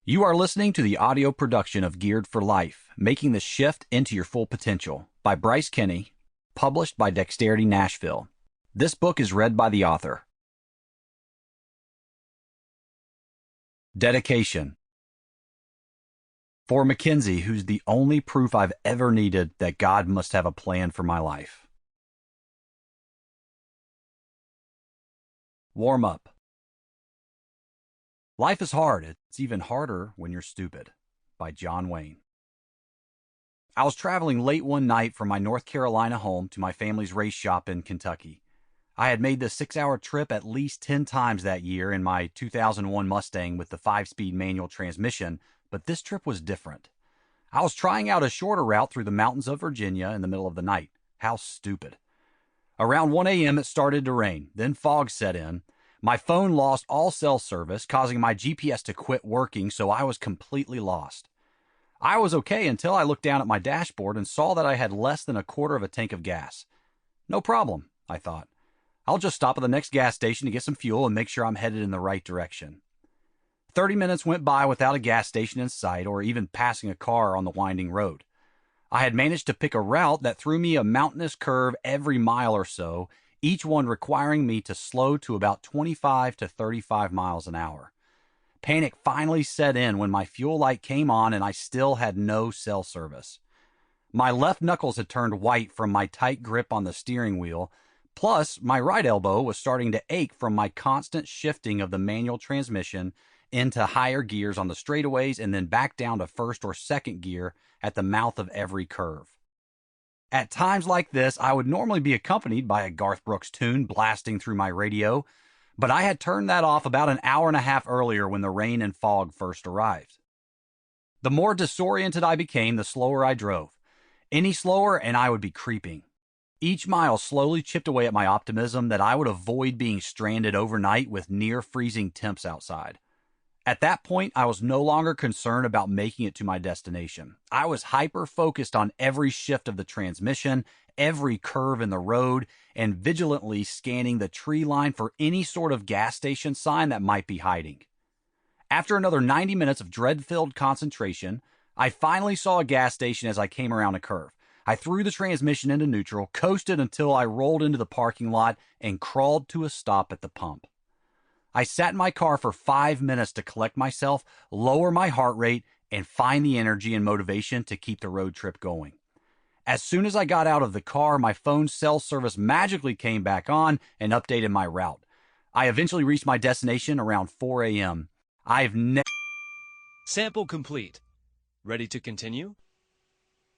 You are listening to the audio production of Geared for Life, Making the Shift into Your Full Potential by Bryce, published by Dexterity Nashville. This book is read by the author. Dedication. For Mackenzie, who's the only proof I've ever needed that God must have a plan for my life. Warm up. Life is hard. It's even harder when you're stupid. By John Wayne. I was traveling late one night from my North Carolina home to my family's race shop in Kentucky. I had made the 6-hour trip at least 10 times that year in my 2001 Mustang with the 5-speed manual transmission, but this trip was different. I was trying out a shorter route through the mountains of Virginia in the middle of the night. How stupid. Around 1 a.m. it started to rain, then fog set in. My phone lost all cell service, causing my GPS to quit working, so I was completely lost. I was okay until I looked down at my dashboard and saw that I had less than a quarter of a tank of gas. No problem, I thought. I'll just stop at the next gas station to get some fuel and make sure I'm headed in the right direction. 30 minutes went by without a gas station in sight or even passing a car on the winding road. I had managed to pick a route that threw me a mountainous curve every mile or so, each one requiring me to slow to about 25 to 35 miles an hour. Panic finally set in when my fuel light came on and I still had no cell service. My left knuckles had turned white from my tight grip on the steering wheel, plus my right elbow was starting to ache from my constant shifting of the manual transmission into higher gears on the straightaways and then back down to first or second gear at the mouth of every curve. At times like this, I would normally be accompanied by a Garth Brooks tune blasting through my radio, but I had turned that off about an hour and a half earlier when the rain and fog first arrived. The more disoriented I became, the slower I drove. Any slower and I would be creeping. Each mile slowly chipped away at my optimism that I would avoid being stranded overnight with near-freezing temps outside. At that point, I was no longer concerned about making it to my destination. I was hyper-focused on every shift of the transmission, every curve in the road, and vigilantly scanning the tree line for any sort of gas station sign that might be hiding. After another 90 minutes of dread-filled concentration, I finally saw a gas station as I came around a curve. I threw the transmission into neutral, coasted until I rolled into the parking lot, and crawled to a stop at the pump. I sat in my car for 5 minutes to collect myself, lower my heart rate, and find the energy and motivation to keep the road trip going. As soon as I got out of the car, my phone's cell service magically came back on and updated my route. I eventually reached my destination around 4 a.m. Sample complete. Ready to continue?